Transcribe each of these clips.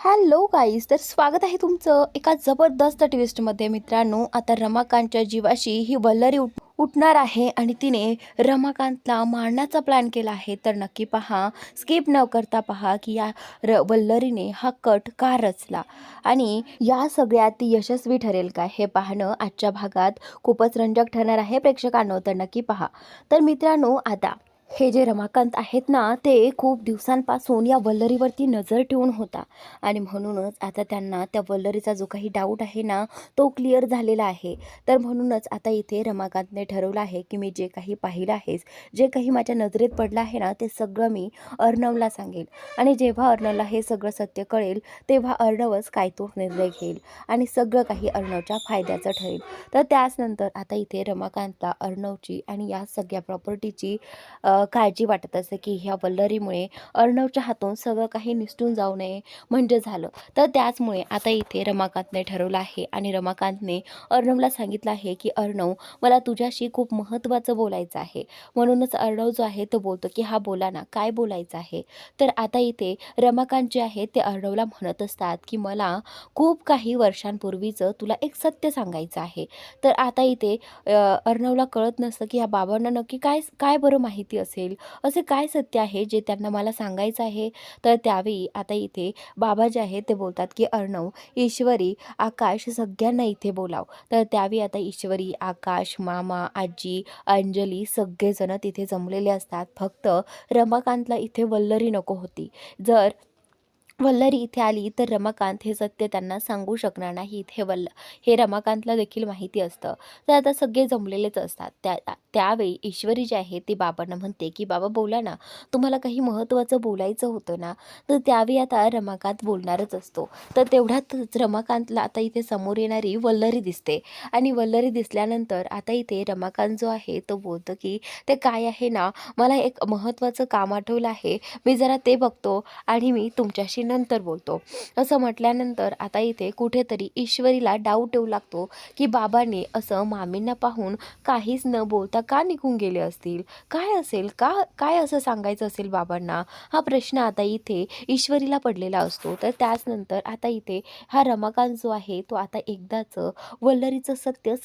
Hello guys, तर स्वागत आहे तुमचं एका जबरदस्त ट्विस्टमध्ये. मित्रांनो, आता रमाकांतच्या जीवाशी ही वल्लरी उठणार आहे आणि तिने रमाकांतला मारण्याचा प्लॅन केला आहे. तर नक्की पहा, स्किप न करता पहा की या वल्लरीने हा कट का रचला आणि या सगळ्यात ती यशस्वी ठरेल का, हे पाहणं आजच्या भागात खूपच रंजक ठरणार आहे प्रेक्षकांनो. तर नक्की पहा. तर मित्रांनो, आता हे जे रमाकांत आहेत ना, ते खूप दिवसांपासून या वल्लरीवरती नजर ठेवून होता आणि म्हणूनच आता त्यांना त्या वल्लरीचा जो काही डाऊट आहे ना, तो क्लिअर झालेला आहे. तर म्हणूनच आता इथे रमाकांतने ठरवलं आहे की मी जे काही पाहिलं आहेस, जे काही माझ्या नजरेत पडलं आहे ना, ते सगळं मी अर्णवला सांगेल आणि जेव्हा अर्णवला हे सगळं सत्य कळेल तेव्हा अर्णवच काय तो निर्णय घेईल आणि सगळं काही अर्णवच्या फायद्याचं ठरेल. तर त्याच नंतर आता इथे रमाकांतला अर्णवची आणि या सगळ्या प्रॉपर्टीची काळजी वाटत असते की ह्या वल्लरीमुळे अर्णवच्या हातून सगळं काही निसटून जाऊ नये म्हणजे झालं. तर त्याचमुळे आता इथे रमाकांतने ठरवलं आहे आणि रमाकांतने अर्णवला सांगितलं आहे की अर्णव, मला तुझ्याशी खूप महत्त्वाचं बोलायचं आहे. म्हणूनच अर्णव जो आहे तो बोलतो की हा बोला ना, काय बोलायचं आहे. तर आता इथे रमाकांत जे आहे ते अर्णवला म्हणत असतात की मला खूप काही वर्षांपूर्वीचं तुला एक सत्य सांगायचं आहे. तर आता इथे अर्णवला कळत नसतं की ह्या बाबांना नक्की काय काय बरं माहिती असेल, असे काय सत्य आहे जे त्यांना मला सांगायचं आहे. तर त्यावेळी आता इथे बाबा जे आहेत ते बोलतात की अर्णव, ईश्वरी, आकाश सगळ्यांना इथे बोलाव. तर त्यावेळी आता ईश्वरी, आकाश, मामा, आजी, अंजली सगळेजण तिथे जमलेले असतात. फक्त रमाकांतला इथे वल्लरी नको होती. जर वल्लरी इथे आली तर रमाकांत हे सत्य त्यांना सांगू शकणार नाहीत. हे रमाकांतला देखील माहिती असतं. तर आता सगळे जमलेलेच असतात. त्यावेळी ईश्वरी जी आहे ती बाबांना म्हणते की बाबा बोला ना, तुम्हाला काही महत्त्वाचं बोलायचं होतं ना. तर त्यावेळी आता रमाकांत बोलणारच असतो. तर तेवढ्यातच रमाकांतला आता इथे समोर येणारी वल्लरी दिसते आणि वल्लरी दिसल्यानंतर आता इथे रमाकांत जो आहे तो बोलतो की ते काय आहे ना, मला एक महत्त्वाचं काम आठवलं आहे, मी जरा ते बघतो आणि मी तुमच्याशी नंतर बोलतो. असं म्हटल्यानंतर आता इथे कुठेतरी ईश्वरीला डाऊट येऊ लागतो की बाबांनी असं मामींना पाहून काहीच न बोलता का निघून गेले असतील. काय असेल, काय असं सांगायचं असेल बाबांना, हा प्रश्न आता इथे ईश्वरीला पडलेला असतो. तर त्याचनंतर आता इथे हा रमाकांत जो आहे तो आता एकदाच वल्लरीचं सत्य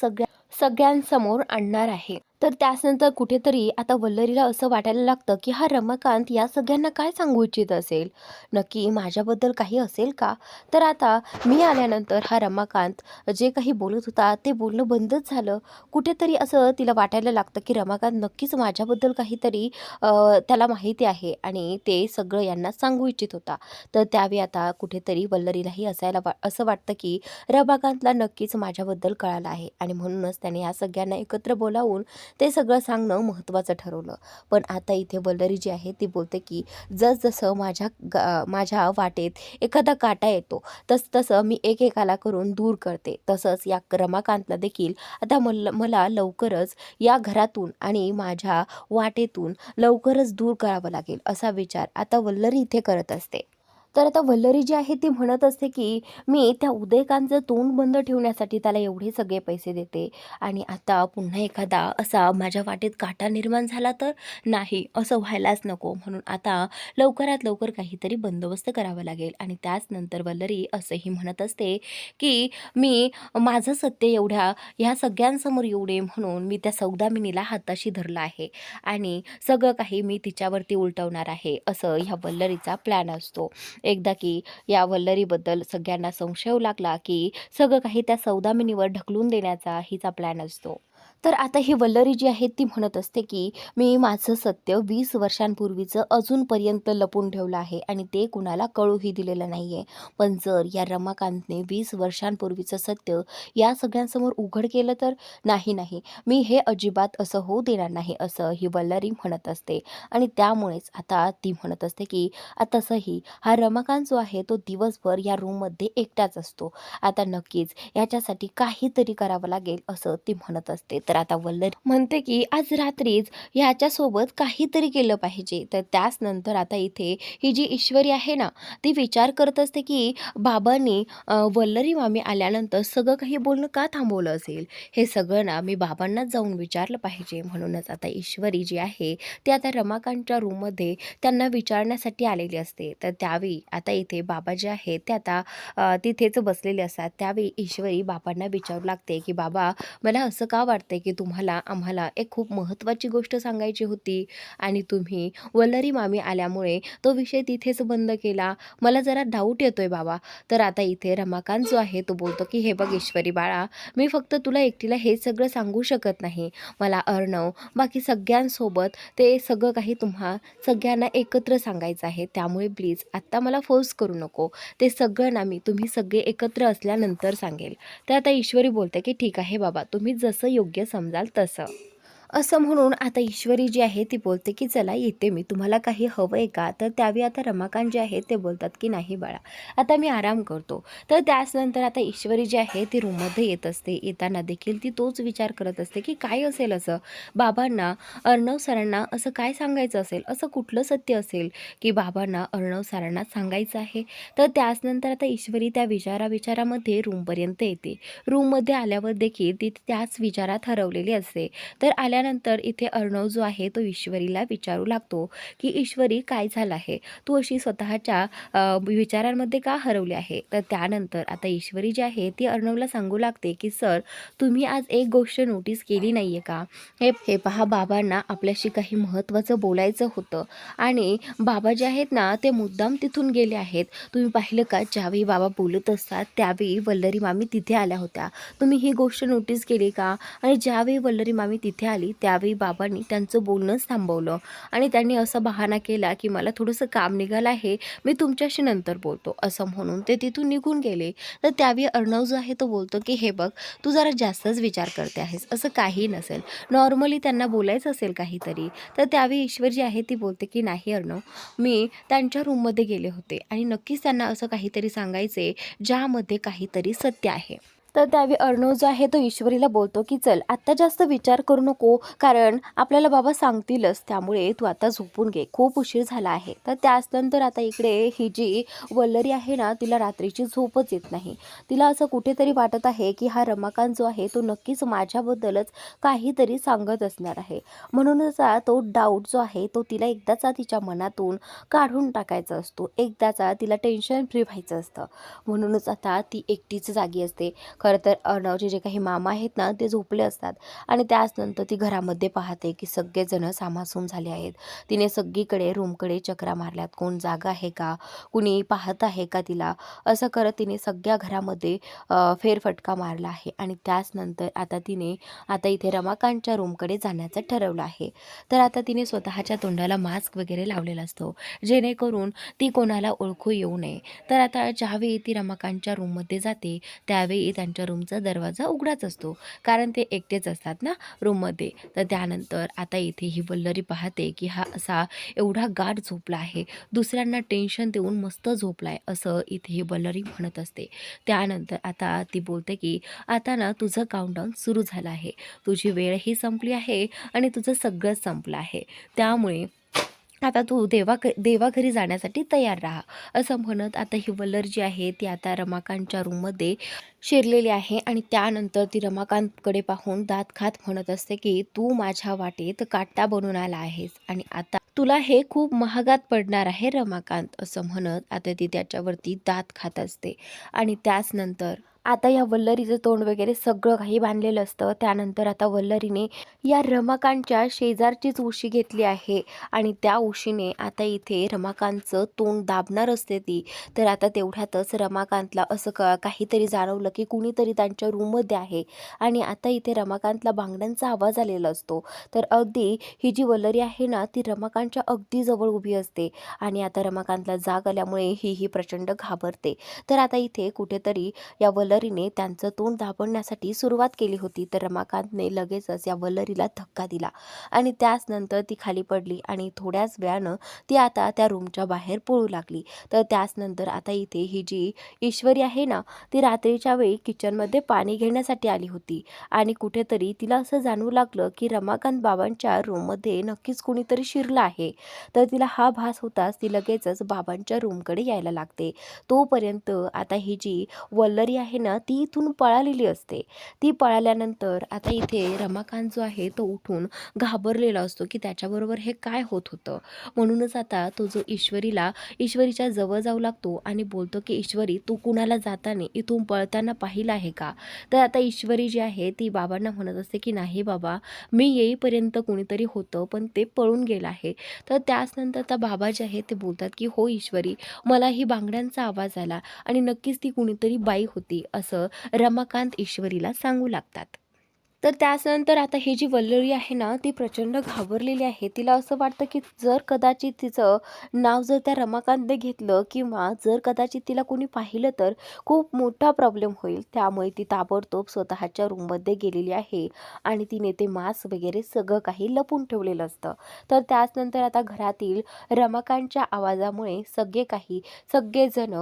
सगळ्यांसमोर आणणार आहे. तर त्याचनंतर कुठेतरी आता वल्लरीला असं वाटायला लागतं की हा रमाकांत या सगळ्यांना काय सांगू इच्छित असेल, नक्की माझ्याबद्दल काही असेल का. तर आता मी आल्यानंतर हा रमाकांत जे काही बोलत होता ते बोलणं बंदच झालं. कुठेतरी असं तिला वाटायला लागतं की रमाकांत नक्कीच माझ्याबद्दल काहीतरी त्याला माहिती आहे आणि ते सगळं यांना सांगू इच्छित होता. तर त्यावेळी आता कुठेतरी वल्लरीलाही असं वाटतं की रमाकांतला नक्कीच माझ्याबद्दल कळालं आहे आणि म्हणूनच त्याने या सगळ्यांना एकत्र बोलावून ते सगळं सांगणं महत्त्वाचं ठरवलं. पण आता इथे वल्लरी जी आहे ती बोलते की जसजसं माझ्या वाटेत एखादा काटा येतो तसं मी एकेकाला करून दूर करते. तसंच या रमाकांतला देखील आता मला लवकरच या घरातून आणि माझ्या वाटेतून लवकरच दूर करावं लागेल, असा विचार आता वल्लरी इथे करत असते. तर आता वल्लरी जी आहे ती म्हणत असते की मी त्या उदयकांतचं तोंड बंद ठेवण्यासाठी त्याला एवढे सगळे पैसे देते आणि आता पुन्हा एखादा असा माझ्या वाटेत काटा निर्माण झाला तर नाही, असं व्हायलाच नको. म्हणून आता लवकरात लवकर काहीतरी बंदोबस्त करावा लागेल. आणि त्याचनंतर वल्लरी असंही म्हणत असते की मी माझं सत्य ह्या सगळ्यांसमोर येऊ नये म्हणून मी त्या सौदामिनीला हाताशी धरलं आहे आणि सगळं काही मी तिच्यावरती उलटवणार आहे, असं ह्या वल्लरीचा प्लॅन असतो. एकदा की या वल्लरीबद्दल सगळ्यांना संशय येऊ लागला की सगळं काही त्या सौदामिनीवर ढकलून देण्याचा हिचा प्लॅन असतो. तर आता ही वल्लरी जी आहे ती म्हणत असते की मी माझं सत्य 20 वर्षांपूर्वीचं अजूनपर्यंत लपून ठेवलं आहे आणि ते कुणाला कळूही दिलेलं नाही आहे. पण जर या रमाकांतने 20 वर्षांपूर्वीचं सत्य या सगळ्यांसमोर उघड केलं तर नाही, नाही, मी हे अजिबात असं होऊ देणार नाही, असं ही वल्लरी म्हणत असते. आणि त्यामुळेच आता ती म्हणत असते की तसंही हा रमाकांत जो आहे तो दिवसभर या रूममध्ये एकटाच असतो. आता नक्कीच याच्यासाठी काहीतरी करावं लागेल, असं ती म्हणत असते. तर आता वल्लरी म्हणते की आज रात्रीच ह्याच्यासोबत काहीतरी केलं पाहिजे. तर त्याच नंतर आता इथे ही जी ईश्वरी आहे ना, ती विचार करत असते की बाबांनी वल्लरी मामी आल्यानंतर सगळं काही बोलणं का थांबवलं असेल? हे सगळं ना मी बाबांनाच जाऊन विचारलं पाहिजे. म्हणूनच आता ईश्वरी जी आहे ती आता रमाकांतच्या रूममध्ये त्यांना विचारण्यासाठी आलेली असते. तर त्यावेळी आता इथे बाबा जे आहेत ते आता तिथेच बसलेले असतात. त्यावेळी ईश्वरी बाबांना विचारू लागते की बाबा, मला असं का वाटतंय की तुम्हाला आम्हाला एक खूप महत्त्वाची गोष्ट सांगायची होती आणि तुम्ही वल्लरी मामी आल्यामुळे तो विषय तिथेच बंद केला. मला जरा डाऊट येतोय बाबा. तर आता इथे रमाकांत जो आहे तो बोलतो की हे बघ ईश्वरी बाळा, मी फक्त तुला एकटीला हे सगळं सांगू शकत नाही. मला अर्णव बाकी सगळ्यांसोबत ते सगळं काही तुम्हा सगळ्यांना एकत्र सांगायचं आहे. त्यामुळे प्लीज आत्ता मला फोर्स करू नको. ते सगळं ना मी तुम्ही सगळे एकत्र असल्यानंतर सांगेल. तर आता ईश्वरी बोलते की ठीक आहे बाबा, तुम्ही जसं योग्य समजाल तसं. असं म्हणून आता ईश्वरी जी आहे ती बोलते की चला येते मी, तुम्हाला काही हवं आहे का? तर त्यावेळी आता रमाकांत जे आहे ते बोलतात की नाही बाळा, आता मी आराम करतो. तर त्याचनंतर आता ईश्वरी जी आहे ती रूममध्ये येत असते. येताना देखील ती तोच विचार करत असते की काय असेल असं बाबांना, अर्णव सरांना असं काय सांगायचं असेल, असं कुठलं सत्य असेल की बाबांना अर्णव सरांना सांगायचं आहे. तर त्याचनंतर आता ईश्वरी त्या विचारामध्ये रूमपर्यंत येते. रूममध्ये आल्यावर देखील ती त्याच विचारात हरवलेली असते. तर आल्यानंतर इथे अर्णव जो आहे तो ईश्वरीला विचारू लागतो की ईश्वरी काय झालं आहे, तू अशी स्वतःच्या विचारांमध्ये का हरवली आहे? तर त्यानंतर आता ईश्वरी जी आहे ती अर्णवला सांगू लागते की सर, तुम्ही आज एक गोष्ट नोटीस केली नाही आहे का? हे हे पहा, बाबांना आपल्याशी काही महत्त्वाचं बोलायचं होतं आणि बाबा जे आहेत ना ते मुद्दाम तिथून गेले आहेत. तुम्ही पाहिलं का, ज्यावेळी बाबा बोलत असतात त्यावेळी वल्लरी मामी तिथे आल्या होत्या. तुम्ही ही गोष्ट नोटीस केली का? आणि ज्यावेळी वल्लरी मामी तिथे आली त्यावेळी बाबांनी त्यांचं बोलणंच थांबवलं आणि त्यांनी असा बहाणा केला की मला थोडंसं काम निघालं आहे, मी तुमच्याशी नंतर बोलतो, असं म्हणून ते तिथून निघून गेले. तर त्यावेळी अर्णव जो आहे तो बोलतो की हे बघ, तू जरा जास्तच विचार करते आहेस, असं काही नसेल, नॉर्मली त्यांना बोलायचं असेल काहीतरी. तर त्यावेळी ईश्वर जी आहे ती बोलते की नाही अर्णव, मी त्यांच्या रूममध्ये गेले होते आणि नक्कीच त्यांना असं काहीतरी सांगायचे ज्यामध्ये काहीतरी सत्य आहे. तर त्यावेळी अर्णव जो आहे तो ईश्वरीला बोलतो की चल आत्ता जास्त विचार करू नको, कारण आपल्याला बाबा सांगतीलच, त्यामुळे तू आता झोपून घे, खूप उशीर झाला आहे. तर त्याचनंतर आता इकडे ही जी वल्लरी आहे ना तिला रात्रीची झोपच येत नाही. तिला असं कुठेतरी वाटत आहे की हा रमाकांत जो आहे तो नक्कीच माझ्याबद्दलच काहीतरी सांगत असणार आहे. म्हणूनच तो डाऊट जो आहे तो तिला एकदाचा तिच्या मनातून काढून टाकायचा असतो, एकदाचा तिला टेन्शन फ्री व्हायचं असतं. म्हणूनच आता ती एकटीच जागी असते. खरं तर अर्णवचे जे काही मामा आहेत ना ते झोपले असतात आणि त्याचनंतर ती घरामध्ये पाहते की सगळेजण सामासूम झाले आहेत. तिने सगळीकडे रूमकडे चक्रा मारल्यात, कोण जागा आहे का, कुणी पाहत आहे का तिला, असं करत तिने सगळ्या घरामध्ये फेरफटका मारला आहे. आणि त्याचनंतर आता इथे रमाकांतच्या रूमकडे जाण्याचं ठरवलं आहे. तर आता तिने स्वतःच्या तोंडाला मास्क वगैरे लावलेला असतो जेणेकरून ती कोणाला ओळखू येऊ नये. तर आता ज्यावेळी ती रमाकांतच्या रूममध्ये जाते त्यावेळी त्यांच्या रूमचा दरवाजा उघडाच असतो, कारण ते एकटेच असतात ना रूममध्ये. तर त्यानंतर आता इथे ही वल्लरी पाहते की हा असा एवढा गाढ झोपला आहे, दुसऱ्यांना टेन्शन देऊन मस्त झोपला आहे, असं इथे ही वल्लरी म्हणत असते. त्यानंतर आता ती बोलते की आता ना तुझं काउंटडाऊन सुरू झालं आहे, तुझी वेळही संपली आहे आणि तुझं सगळंच संपलं आहे, त्यामुळे आता तू देवाघरी जाण्यासाठी तयार राहा, असं म्हणत आता ही वल्लर जी आहे ती आता रमाकांतच्या रूममध्ये शिरलेली आहे. आणि त्यानंतर ती रमाकांतकडे पाहून दात खात म्हणत असते की तू माझ्या वाटेत काटा बनून आला आहेस आणि आता तुला हे खूप महागात पडणार आहे रमाकांत, असं म्हणत आता ती त्याच्यावरती दात खात असते. आणि त्याचनंतर आता या वल्लरीचं तोंड वगैरे सगळं काही बांधलेलं असतं. त्यानंतर आता वल्लरीने या रमाकांतच्या शेजारचीच उशी घेतली आहे आणि त्या उशीने आता इथे रमाकांतचं तोंड दाबणार असते ती. तर आता तेवढ्यातच रमाकांतला असं काहीतरी जाणवलं की कुणीतरी त्यांच्या रूममध्ये आहे आणि आता इथे रमाकांतला बांगड्यांचा आवाज आलेला असतो. तर अगदी ही जी वल्लरी आहे ना ती रमाकांतच्या अगदी जवळ उभी असते आणि आता रमाकांतला जाग आल्यामुळे ही प्रचंड घाबरते. तर आता इथे कुठेतरी या वल्लरीने त्यांचं तोंड दाबण्यासाठी सुरुवात केली होती, तर रमाकांतने लगेचच या वल्लरीला धक्का दिला आणि त्याच नंतर ती खाली पडली आणि थोड्याच वेळानं ती आता त्या रूमच्या बाहेर पळू लागली. तर त्याच नंतर आता इथे ही जी ईश्वरी आहे ना, ती रात्रीच्या वेळी किचनमध्ये पाणी घेण्यासाठी आली होती आणि कुठेतरी तिला असं जाणवू लागलं की रमाकांत बाबांच्या रूममध्ये नक्कीच कोणीतरी शिरलं आहे. तर तिला हा भास होताच ती लगेचच बाबांच्या रूमकडे यायला लागते. तोपर्यंत आता ही जी वल्लरी आहे ना, ती इथून पळालेली असते. ती पळाल्यानंतर आता इथे रमाकांत जो आहे तो उठून घाबरलेला असतो की त्याच्याबरोबर हे काय होत होतं. म्हणूनच आता तो जो ईश्वरीच्या जवळ जाऊ लागतो आणि बोलतो की ईश्वरी, तू कुणाला जाताना इथून पळताना पाहिलं आहे का? तर आता ईश्वरी जी आहे ती बाबांना म्हणत असते की नाही बाबा, मी येईपर्यंत कोणीतरी होतं पण ते पळून गेलं आहे. तर त्याच नंतर आता बाबा जे आहे ते बोलतात की हो ईश्वरी, मलाही बांगड्यांचा आवाज आला आणि नक्कीच ती कुणीतरी बाई होती, असं रमाकांत ईश्वरीला सांगू लागतात. तर त्याच्यानंतर आता ही जी वल्लरी आहे ना, ती प्रचंड घाबरलेली आहे. तिला असं वाटतं की जर कदाचित तिचं नाव जर त्या रमाकांतने घेतलं किंवा जर कदाचित तिला कोणी पाहिलं तर खूप मोठा प्रॉब्लेम होईल. त्यामुळे ती ताबडतोब स्वतःच्या रूममध्ये गेलेली आहे आणि तिने ते मास्क वगैरे सगळं काही लपून ठेवलेलं असतं. तर त्याचनंतर आता घरातील रमाकांतच्या आवाजामुळे सगळेजण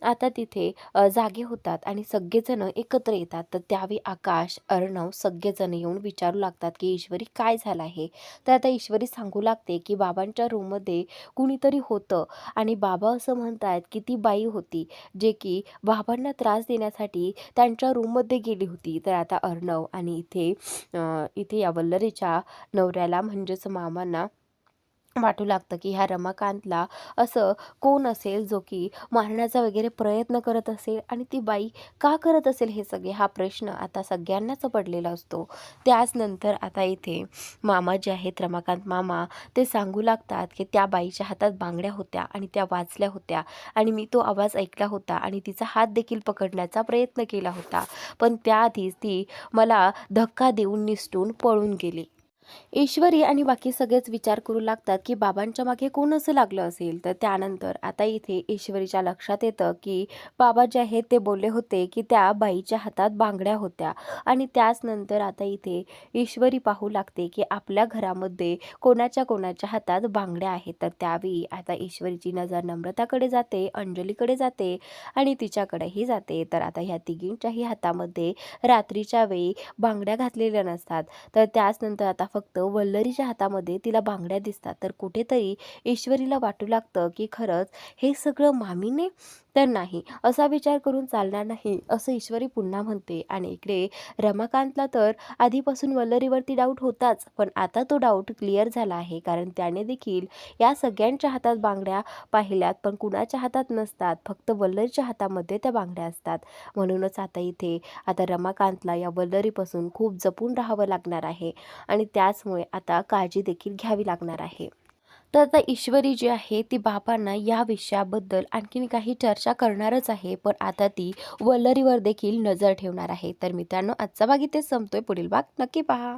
आता तिथे जागे होतात आणि सगळेजण एकत्र येतात. तर त्यावेळी आकाश, अर्णव सगळेजण येऊन विचारू लागतात की ईश्वरी, काय झालं आहे? तर आता ईश्वरी सांगू लागते की बाबांच्या रूममध्ये कुणीतरी होतं आणि बाबा असं म्हणतात की ती बाई होती, जे की बाबांना त्रास देण्यासाठी त्यांच्या रूममध्ये गेली होती. तर आता अर्णव आणि इथे या वल्लरीच्या नवऱ्याला म्हणजेच मामांना वाटू लागतं की ह्या रमाकांतला असं कोण असेल जो की मारण्याचा वगैरे प्रयत्न करत असेल आणि ती बाई का करत असेल हे सगळे, हा प्रश्न आता सगळ्यांनाच पडलेला असतो. त्याचनंतर आता इथे मामा जे आहेत, रमाकांत मामा, ते सांगू लागतात की त्या बाईच्या हातात बांगड्या होत्या आणि त्या वाजल्या होत्या आणि मी तो आवाज ऐकला होता आणि तिचा हात देखील पकडण्याचा प्रयत्न केला होता, पण त्याआधीच ती मला धक्का देऊन निसटून पळून गेली. ईश्वरी आणि बाकी सगळेच विचार करू लागतात की बाबांच्या मागे कोण असं लागलं असेल. तर त्यानंतर आता इथे ईश्वरीच्या लक्षात येतं की बाबा जे आहेत ते बोलले होते की त्या बाईच्या हातात बांगड्या होत्या आणि त्याच नंतर आता इथे ईश्वरी पाहू लागते की आपल्या घरामध्ये कोणाच्या हातात बांगड्या आहेत. तर त्यावेळी आता ईश्वरीची नजर नम्रताकडे जाते, अंजलीकडे जाते आणि तिच्याकडेही जाते. तर आता ह्या तिघींच्याही हातामध्ये रात्रीच्या वेळी बांगड्या घातलेल्या नसतात. तर त्याचनंतर आता फक्त वल्लरीच्या हातामध्ये तिला बांगड्या दिसतात. तर कुठेतरी ईश्वरीला वाटू लागतं की खरंच हे सगळं मामीने? तर नाही, असा विचार करून चालणार नाही, असं ईश्वरी पुन्हा म्हणते. आणि इकडे रमाकांतला तर आधीपासून वल्लरीवरती डाऊट होताच, पण आता तो डाऊट क्लिअर झाला आहे, कारण त्याने देखील या सगळ्यांच्या हातात बांगड्या पाहिल्यात, पण कुणाच्या हातात नसतात, फक्त वल्लरीच्या हातामध्ये त्या बांगड्या असतात. म्हणूनच आता रमाकांतला या वल्लरीपासून खूप जपून राहावं लागणार आहे आणि त्याचमुळे आता काळजी देखील घ्यावी लागणार आहे. तर आता ईश्वरी जी आहे ती बाबांना या विषयाबद्दल आणखीन काही चर्चा करणारच आहे, पण आता ती वल्लरीवर देखील नजर ठेवणार आहे. तर मित्रांनो, आजचा भाग इथे संपतोय. पुढील भाग नक्की पहा.